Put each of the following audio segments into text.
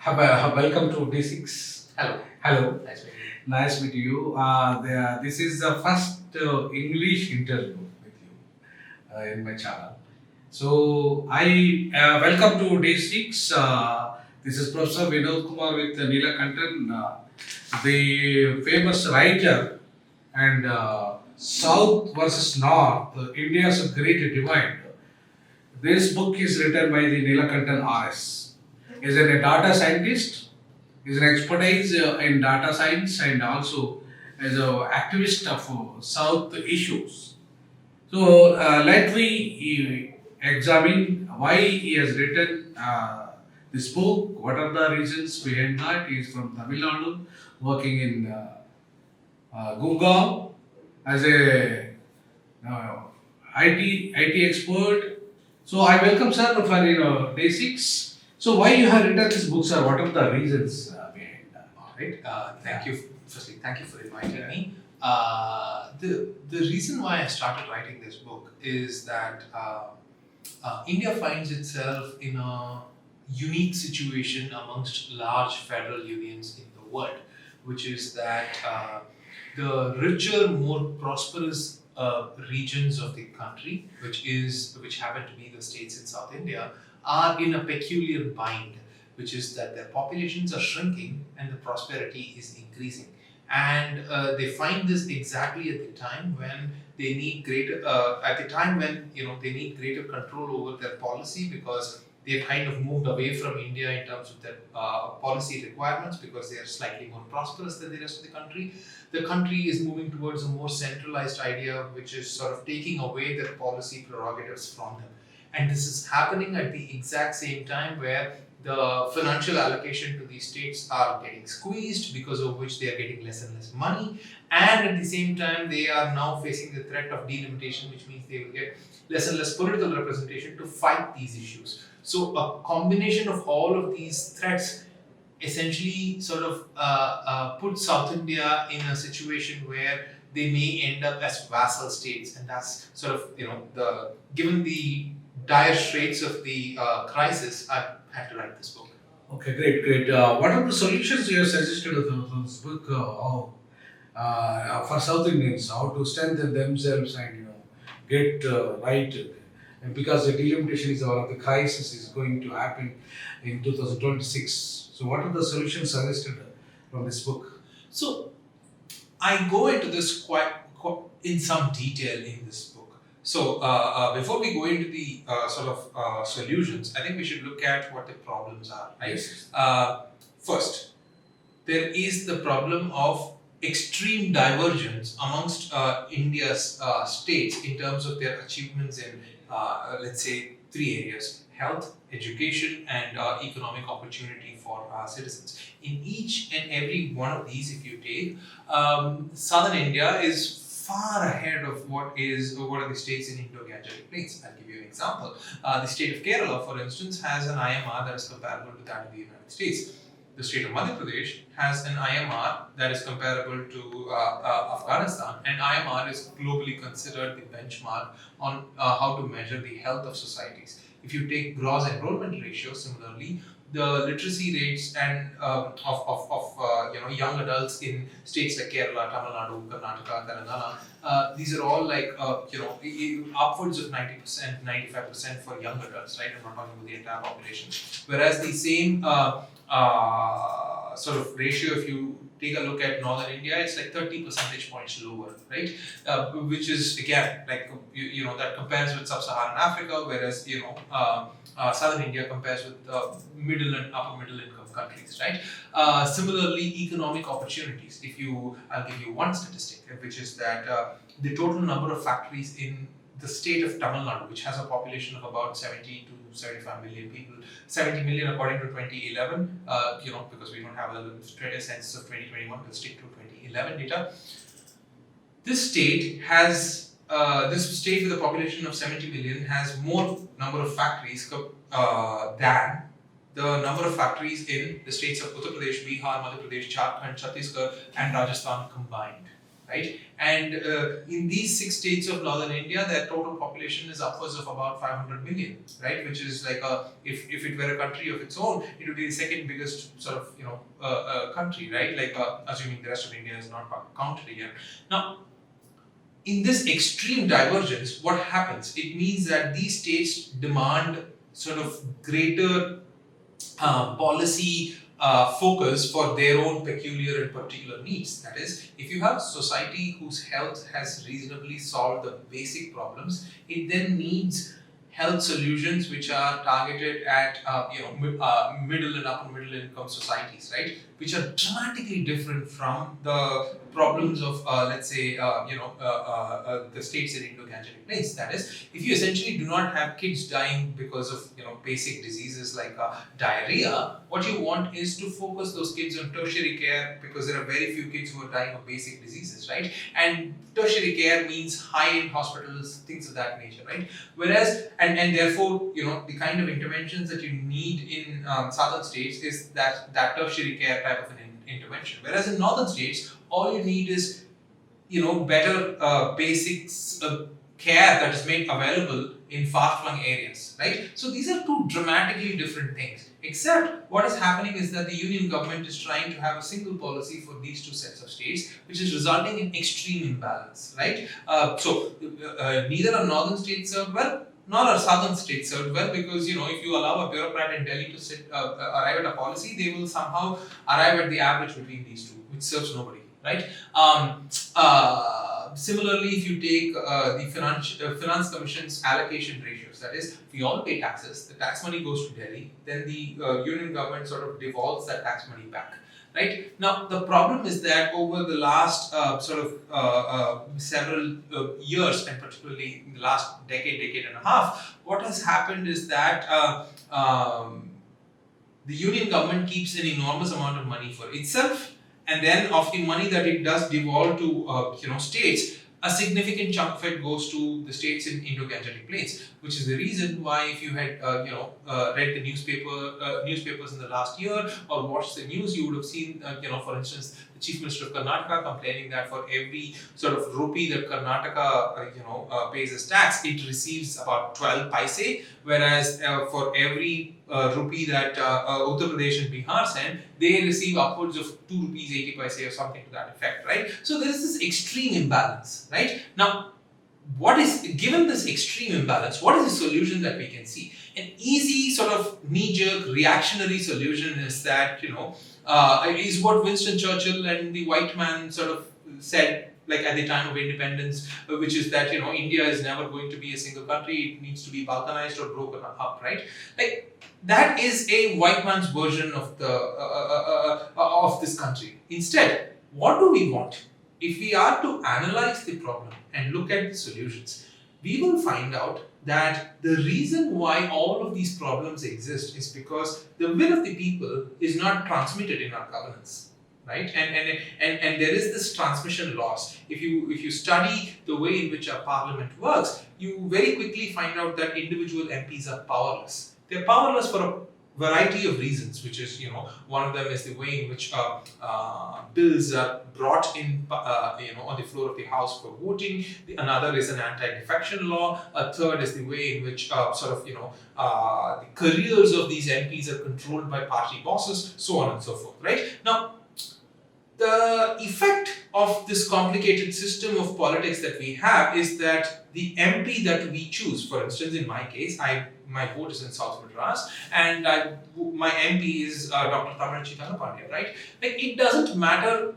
Welcome to D6. Hello. Hello. Nice meeting you. Nice meeting you. This is the first English interview with you in my channel. So I welcome to D6. This is Professor Vinod Kumar with Nilakantan, the famous writer and South versus North, India's Great Divide. This book is written by the Nilakantan RS. He is a data scientist. He is an expertise in data science and also as an activist of South issues. So let me examine why he has written this book. What are the reasons behind that? He is from Tamil Nadu, working in Gurgaon as a uh, IT expert. So I welcome sir for day six. So why you have written this book, sir? What are the reasons behind that? Right? Thank you. Firstly, thank you for inviting me. The reason why I started writing this book is that India finds itself in a unique situation amongst large federal unions in the world, which is that the richer, more prosperous regions of the country, which happen to be the states in South India, are in a peculiar bind, which is that their populations are shrinking and the prosperity is increasing. And they find this exactly at the time when they need greater, they need greater control over their policy, because they've kind of moved away from India in terms of their policy requirements, because they are slightly more prosperous than the rest of the country. The country is moving towards a more centralized idea, which is sort of taking away their policy prerogatives from them. And this is happening at the exact same time where the financial allocation to these states are getting squeezed, because of which they are getting less and less money. And at the same time, they are now facing the threat of delimitation, which means they will get less and less political representation to fight these issues. So a combination of all of these threats essentially sort of put South India in a situation where they may end up as vassal states, and that's sort of the given the dire straits of the crisis, I had to write this book. Okay, great. What are the solutions you have suggested in this book for South Indians? How to strengthen themselves and get right? And because the delimitation is one of the crisis is going to happen in 2026. So, what are the solutions suggested from this book? So I go into this quite in some detail in this book. So before we go into the solutions, I think we should look at what the problems are. Right? Yes. First, there is the problem of extreme divergence amongst India's states in terms of their achievements in, let's say, three areas: health, education, and economic opportunity for citizens. In each and every one of these, if you take, southern India is far ahead of what are the states in Indo-Gangetic Plains. I'll give you an example. The state of Kerala, for instance, has an IMR that is comparable to that of the United States. The state of Madhya Pradesh has an IMR that is comparable to Afghanistan, and IMR is globally considered the benchmark on how to measure the health of societies. If you take gross enrollment ratio, similarly, the literacy rates and of young adults in states like Kerala, Tamil Nadu, Karnataka, Telangana, these are all like upwards of 90%, 95% for young adults, right? I'm not talking about the entire population. Whereas the same sort of ratio, if you take a look at northern India, it's like 30 percentage points lower, right? Which is again like that compares with sub-Saharan Africa, whereas southern India compares with middle and upper middle income countries, right? Similarly, economic opportunities. I'll give you one statistic, which is that the total number of factories in the state of Tamil Nadu, which has a population of about 70 to 75 million people, 70 million according to 2011, because we don't have a census of 2021, we'll stick to 2011 data. This state with a population of 70 million has more number of factories than the number of factories in the states of Uttar Pradesh, Bihar, Madhya Pradesh, Jharkhand, Chhattisgarh, and Rajasthan combined. right? And in these 6 states of northern India, their total population is upwards of about 500 million, right? Which is like if it were a country of its own, it would be the second biggest sort of country, right? Like assuming the rest of India is not counted again. Now, in this extreme divergence, what happens? It means that these states demand sort of greater policy focus for their own peculiar and particular needs. That is, if you have a society whose health has reasonably solved the basic problems, it then needs health solutions which are targeted at middle and upper middle income societies, right? Which are dramatically different from the problems of let's say the states in Indo-Gangetic Plains. That is, if you essentially do not have kids dying because of basic diseases like diarrhea, what you want is to focus those kids on tertiary care, because there are very few kids who are dying of basic diseases, right? And tertiary care means high-end hospitals, things of that nature, right? Whereas, and therefore, the kind of interventions that you need in southern states is that tertiary care type of an intervention. Whereas in northern states, all you need is, better basics care that is made available in far-flung areas, right? So these are two dramatically different things. Except what is happening is that the union government is trying to have a single policy for these two sets of states, which is resulting in extreme imbalance, right? Neither are northern states served well, nor are southern states served well, because if you allow a bureaucrat in Delhi to arrive at a policy, they will somehow arrive at the average between these two, which serves nobody, right? Similarly, if you take the Finance Commission's allocation ratios, that is, we all pay taxes, the tax money goes to Delhi, then the union government sort of devolves that tax money back. Right? Now, the problem is that over the last several years, and particularly in the last decade and a half, what has happened is that the union government keeps an enormous amount of money for itself, and then of the money that it does devolve to states, a significant chunk of it goes to the states in Indo-Gangetic Plains, which is the reason why, if you had read the newspapers in the last year or watched the news, you would have seen for instance, the Chief Minister of Karnataka complaining that for every sort of rupee that Karnataka pays as tax, it receives about 12 paise, whereas for every rupee that Uttar Pradesh and Bihar send, they receive upwards of 2 rupees 80 paise or something to that effect, right? So there is this extreme imbalance, right? Now, given this extreme imbalance, what is the solution that we can see? An easy sort of knee-jerk reactionary solution is that, is what Winston Churchill and the white man sort of said, like at the time of independence, which is that, India is never going to be a single country, it needs to be balkanized or broken up, right? Like, that is a white man's version of of this country. Instead, what do we want? If we are to analyze the problem and look at the solutions, we will find out that the reason why all of these problems exist is because the will of the people is not transmitted in our governance, right? And there is this transmission loss. If you study the way in which our parliament works, you very quickly find out that individual MPs are powerless. They're powerless for a variety of reasons, which is, one of them is the way in which bills are brought in, on the floor of the House for voting. Another is an anti-defection law. A third is the way in which the careers of these MPs are controlled by party bosses, so on and so forth, right? Now, the effect of this complicated system of politics that we have is that the MP that we choose, for instance, in my case, my vote is in South Madras, and my MP is Dr. Tamilchi Thangapandya, right? Like, it doesn't matter,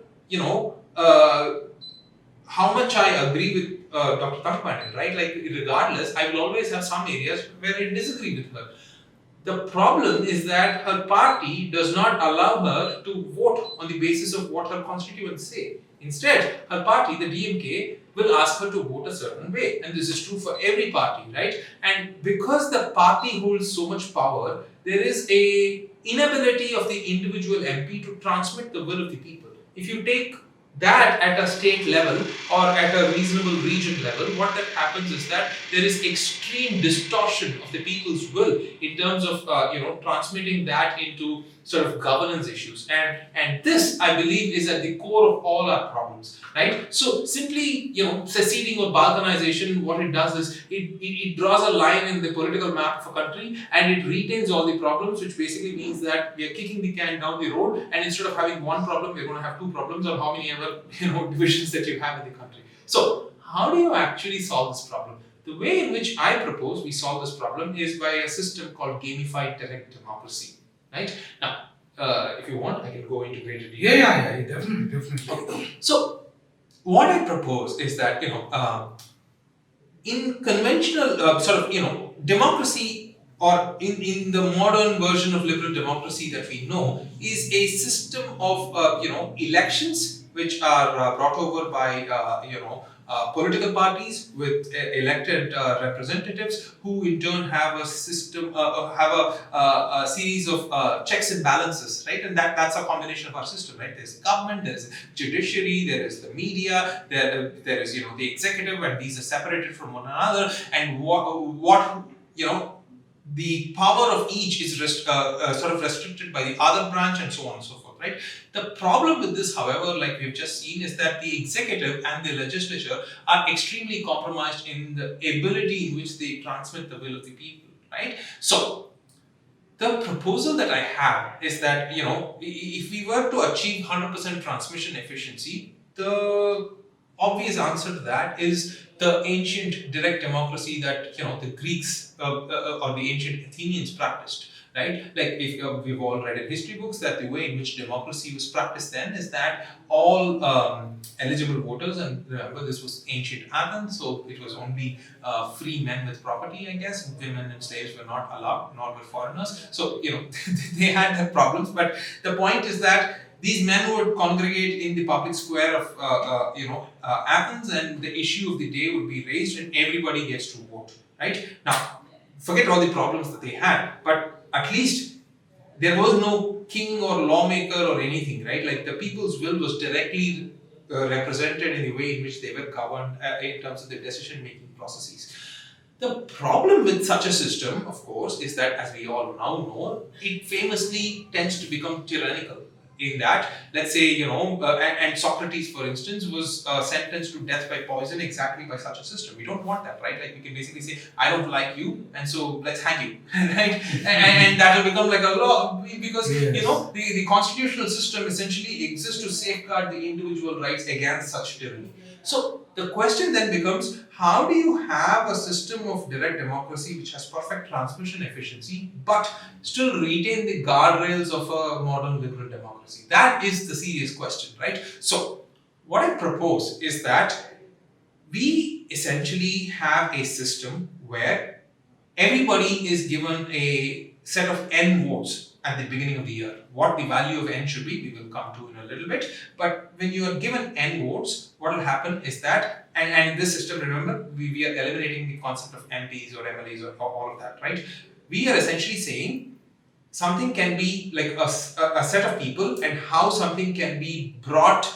how much I agree with Dr. Thangapandya, right? Like, regardless, I will always have some areas where I disagree with her. The problem is that her party does not allow her to vote on the basis of what her constituents say. Instead, her party, the DMK, will ask her to vote a certain way. And this is true for every party, right? And because the party holds so much power, there is a inability of the individual MP to transmit the will of the people. If you take that at a state level or at a reasonable region level, what that happens is that there is extreme distortion of the people's will in terms of transmitting that into sort of governance issues. And this, I believe, is at the core of all our problems, right? So simply, seceding or balkanization, what it does is it draws a line in the political map of a country, and it retains all the problems, which basically means that we are kicking the can down the road, and instead of having one problem, we're going to have two problems, or how many ever divisions that you have in the country. So how do you actually solve this problem? The way in which I propose we solve this problem is by a system called gamified direct democracy. Right? Now, if you want, I can go into greater detail. Yeah, definitely. So, what I propose is that, in conventional democracy, or in the modern version of liberal democracy that we know, is a system of elections which are brought over by political parties with elected representatives, who in turn have a system, have a series of checks and balances, right? And that's a combination of our system, right? There's government, there's judiciary, there is the media, there is the executive, and these are separated from one another. And what the power of each is sort of restricted by the other branch, and so on and so forth, right? The problem with this, however, like we've just seen, is that the executive and the legislature are extremely compromised in the ability in which they transmit the will of the people, right? So, the proposal that I have is that, if we were to achieve 100% transmission efficiency, the obvious answer to that is the ancient direct democracy that the Greeks or the ancient Athenians practiced, right? Like if we've all read in history books that the way in which democracy was practiced then is that all eligible voters, and remember this was ancient Athens, so it was only free men with property, I guess. Women and slaves were not allowed, nor were foreigners. So they had their problems, but the point is that these men would congregate in the public square of Athens, and the issue of the day would be raised, and everybody gets to vote. Right? Now, forget all the problems that they had, but at least there was no king or lawmaker or anything. Right? Like the people's will was directly represented in the way in which they were governed in terms of their decision-making processes. The problem with such a system, of course, is that, as we all now know, it famously tends to become tyrannical. In that, let's say, and Socrates, for instance, was sentenced to death by poison exactly by such a system. We don't want that, right? Like we can basically say, I don't like you, and so let's hang you, right? And that will become like a law, because, Yes. the constitutional system essentially exists to safeguard the individual rights against such tyranny. So the question then becomes, how do you have a system of direct democracy which has perfect transmission efficiency but still retain the guardrails of a modern liberal democracy? That is the serious question, right? So what I propose is that we essentially have a system where everybody is given a set of n votes at the beginning of the year. What the value of n should be, we will come to in a little bit. But when you are given n votes, what will happen is that, and in this system, remember, we are eliminating the concept of MPs or MLAs or all of that, right? We are essentially saying something can be like a set of people, and how something can be brought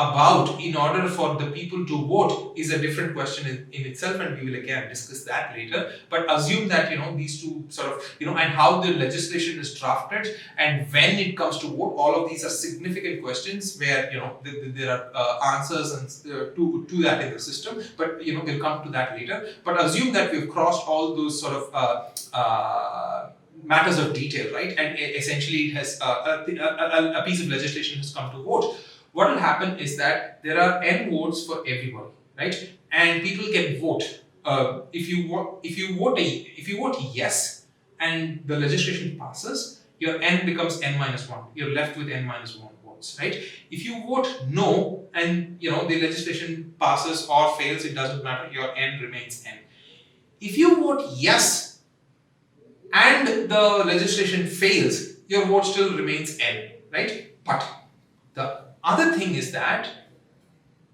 about in order for the people to vote is a different question in itself, and we will again discuss that later. But assume that these two sort of and how the legislation is drafted and when it comes to vote, all of these are significant questions where there are answers and to that in the system. But we'll come to that later. But assume that we've crossed all those sort of matters of detail, right? And essentially it has a piece of legislation has come to vote. What will happen is that there are n votes for everybody, right? And people can vote. If you vote yes, and the legislation passes, your n becomes n minus 1. You're left with n minus 1 votes, right? If you vote no, and the legislation passes or fails, it doesn't matter. Your n remains n. If you vote yes, and the legislation fails, your vote still remains n, right? But the other thing is that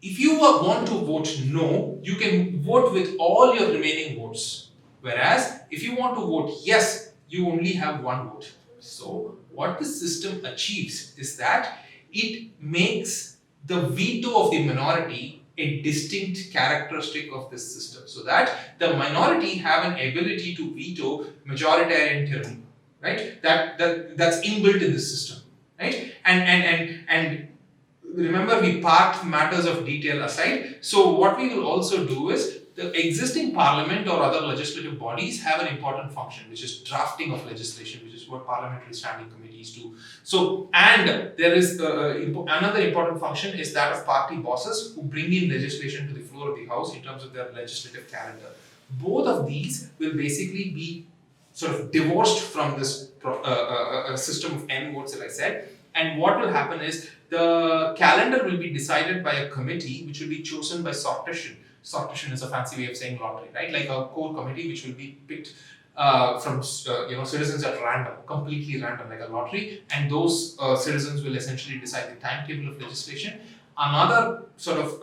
if you want to vote no, you can vote with all your remaining votes. Whereas if you want to vote yes, you only have one vote. So what the system achieves is that it makes the veto of the minority a distinct characteristic of this system, so that the minority have an ability to veto majoritarian tyranny. right? That's inbuilt in this system, right? And remember, we parked matters of detail aside. So what we will also do is, the existing parliament or other legislative bodies have an important function, which is drafting of legislation, which is what parliamentary standing committees do. So, and there is another important function is that of party bosses, who bring in legislation to the floor of the house in terms of their legislative calendar. Both of these will basically be sort of divorced from this system of N votes that I said. And what will happen is, the calendar will be decided by a committee which will be chosen by sortition. Sortition is a fancy way of saying lottery, right? Like a core committee which will be picked from citizens at random, completely random, like a lottery, and those citizens will essentially decide the timetable of legislation. Another sort of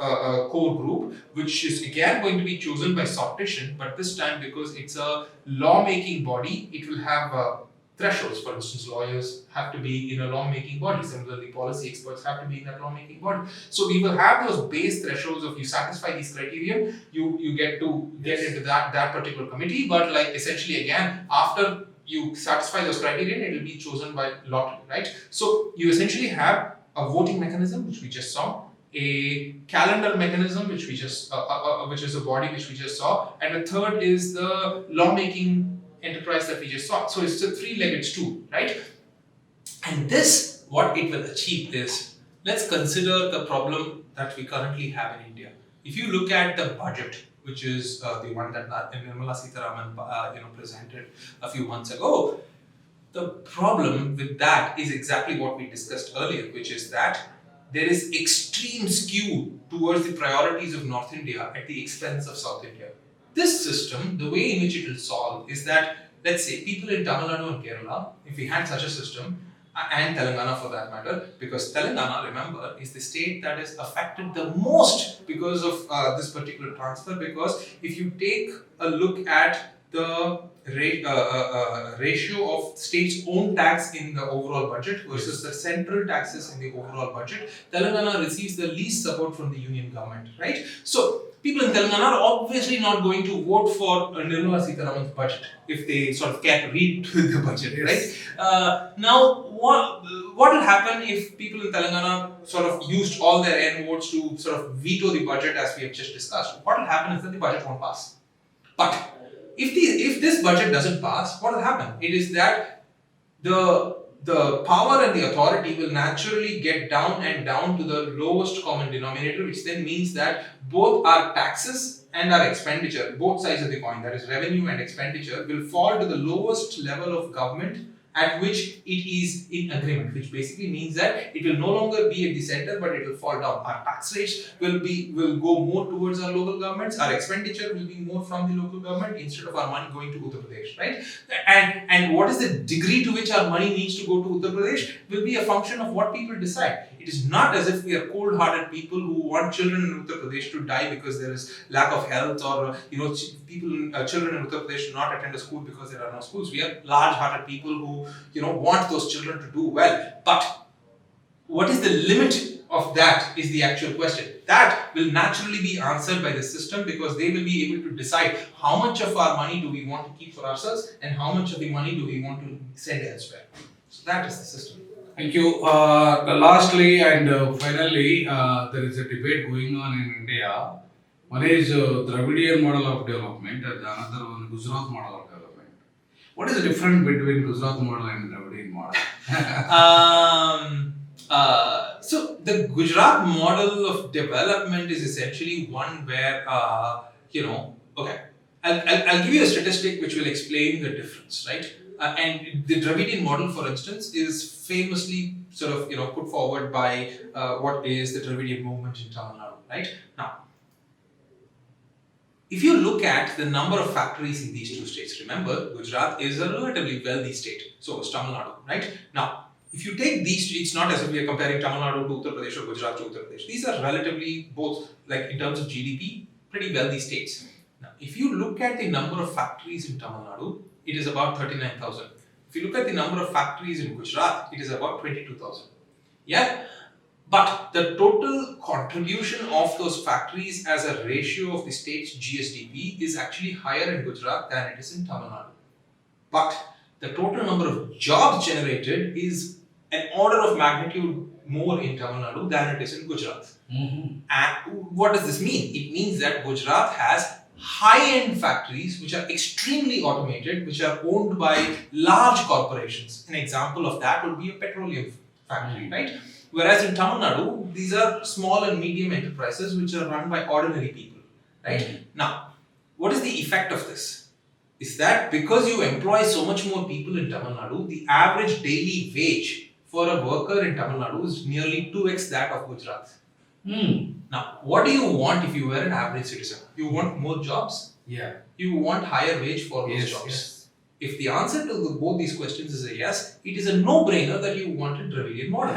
core group, which is again going to be chosen by sortition, but this time, because it's a lawmaking body, it will have thresholds. For instance, lawyers have to be in a lawmaking body. Similarly, policy experts have to be in that lawmaking body. So we will have those base thresholds of, you satisfy these criteria, you get to get into that particular committee. But like essentially again, after you satisfy those criteria, it will be chosen by lottery, right? So you essentially have a voting mechanism, which we just saw, a calendar mechanism, which we just which is a body which we just saw, and a third is the lawmaking enterprise that we just saw. So it's a three-legged stool, right? And this, what it will achieve is, let's consider the problem that we currently have in India. If you look at the budget, which is the one that Nirmala Sitharaman presented a few months ago, the problem with that is exactly what we discussed earlier, which is that there is extreme skew towards the priorities of North India at the expense of South India. This system, the way in which it will solve is that, let's say, people in Tamil Nadu and Kerala, if we had such a system, and Telangana for that matter, because Telangana, remember, is the state that is affected the most because of this particular transfer. Because if you take a look at the ratio of state's own tax in the overall budget versus the central taxes in the overall budget, Telangana receives the least support from the union government, right? So people in Telangana are obviously not going to vote for Nirmala Sitharaman's budget if they sort of can't read the budget, right? Now, what will happen if people in Telangana sort of used all their N votes to sort of veto the budget, as we have just discussed? What will happen is that the budget won't pass. But if this budget doesn't pass, what will happen? It is that the power and the authority will naturally get down to the lowest common denominator, which then means that both our taxes and our expenditure, both sides of the coin, that is revenue and expenditure, will fall to the lowest level of government at which it is in agreement, which basically means that it will no longer be at the center, but it will fall down. Our tax rates will go more towards our local governments. Our expenditure will be more from the local government instead of our money going to Uttar Pradesh, right? And what is the degree to which our money needs to go to Uttar Pradesh will be a function of what people decide. It is not as if we are cold-hearted people who want children in Uttar Pradesh to die because there is lack of health, or children in Uttar Pradesh do not attend a school because there are no schools. We are large-hearted people who want those children to do well. But what is the limit of that is the actual question. That will naturally be answered by the system, because they will be able to decide how much of our money do we want to keep for ourselves and how much of the money do we want to send elsewhere. So that is the system. Thank you. Lastly and finally, there is a debate going on in India. One is Dravidian model of development, and another one Gujarat model of development. What is the difference between Gujarat model and Dravidian model? So the Gujarat model of development is essentially one where, okay, I'll give you a statistic which will explain the difference, right? And the Dravidian model, for instance, is famously sort of put forward by what is the Dravidian movement in Tamil Nadu, right? Now, if you look at the number of factories in these two states, remember, Gujarat is a relatively wealthy state, so is Tamil Nadu, right? Now, if you take these, it's not as if we are comparing Tamil Nadu to Uttar Pradesh or Gujarat to Uttar Pradesh. These are relatively both, like in terms of GDP, pretty wealthy states. Now, if you look at the number of factories in Tamil Nadu, it is about 39,000. If you look at the number of factories in Gujarat, it is about 22,000. Yeah? But the total contribution of those factories as a ratio of the state's GSDP is actually higher in Gujarat than it is in Tamil Nadu. But the total number of jobs generated is an order of magnitude more in Tamil Nadu than it is in Gujarat. And what does this mean? It means that Gujarat has high-end factories which are extremely automated, which are owned by large corporations. An example of that would be a petroleum factory, right? Whereas in Tamil Nadu, these are small and medium enterprises which are run by ordinary people, right? Now, what is the effect of this? Is that because you employ so much more people in Tamil Nadu, the average daily wage for a worker in Tamil Nadu is nearly 2x that of Gujarat. Now, what do you want if you were an average citizen? You want more jobs? Yeah. You want higher wage for those Yes, jobs? yes. If the answer to both these questions is a yes, it is a no-brainer that you want a Dravidian model.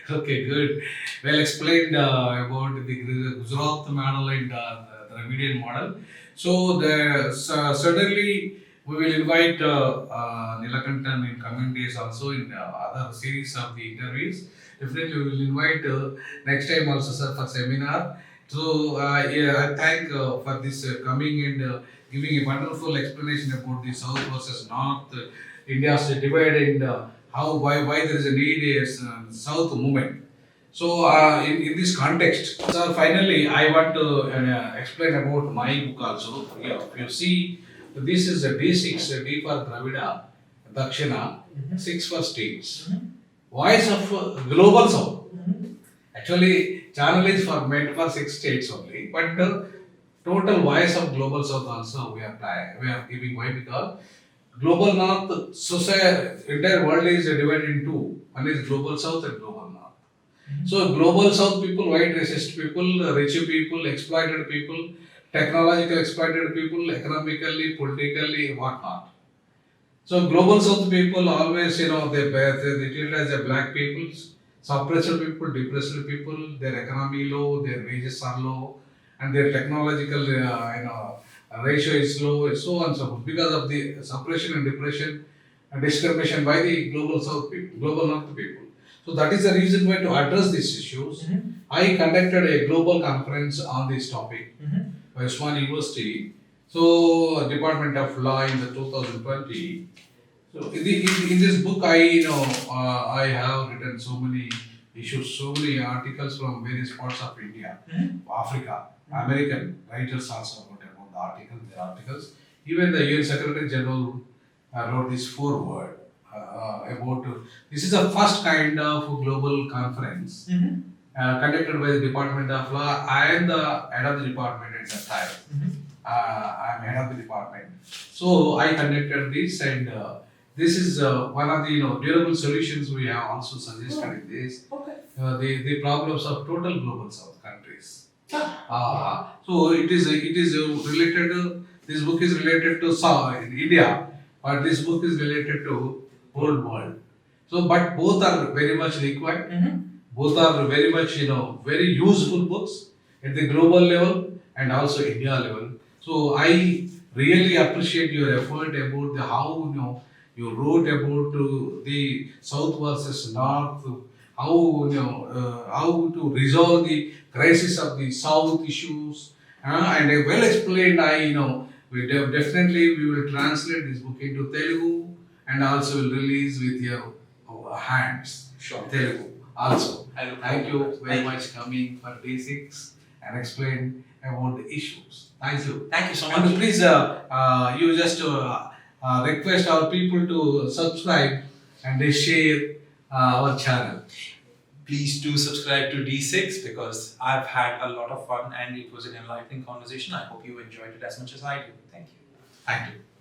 Okay, good. Well explained about the Gujarat model and the Dravidian model. So, certainly we will invite Nilakantan in coming days also in other series of the interviews. Definitely, we will invite next time also, sir, for seminar. So, yeah, I thank for this coming and giving a wonderful explanation about the South versus North, India's divide and why there is a need a South movement. So, in this context, so finally, I want to explain about my book also. Yeah, you see, this is a D6, D for Dravida, Dakshina, 6 for states. Voice of Global South. Actually, channel is for meant for 6 states only, but total voice of Global South also we are giving. Why? Because Global North society, entire world is divided in two. One is Global South and Global North. So Global South people, white racist people, rich people, exploited people, technological exploited people, economically, politically, whatnot. So Global South people always, they treat as a black peoples, suppressed people, depressed people, their economy low, their wages are low, and their technological, ratio is low, so on and so forth, because of the suppression and depression and discrimination by the Global South people, Global North people. So that is the reason why to address these issues, I conducted a global conference on this topic by Usman University. So Department of Law in the 2020. So in this book, I have written so many issues, so many articles from various parts of India, Africa, American writers also wrote about the articles. Even the UN Secretary General wrote this foreword about this is the first kind of global conference conducted by the Department of Law. I am the head of the department at that time. I am head of the department. So I conducted this, and this is one of the durable solutions we have also suggested in this. Okay. The problems of total global South countries. So it is related. This book is related to South in India, but this book is related to whole world. So, but both are very much required. Both are very much very useful books at the global level and also India level. So I really appreciate your effort about how you wrote about the South versus North, how to resolve the crisis of the South issues, and well explained. We definitely we will translate this book into Telugu and also will release with your hands. Sure. Telugu also. Thank you very Thank much coming for D6 and explain about the issues. Thank you. Thank you so And much. please, you just request our people to subscribe and they share our channel. Please do subscribe to D6 because I've had a lot of fun and it was an enlightening conversation. I hope you enjoyed it as much as I did. Thank you. Thank you.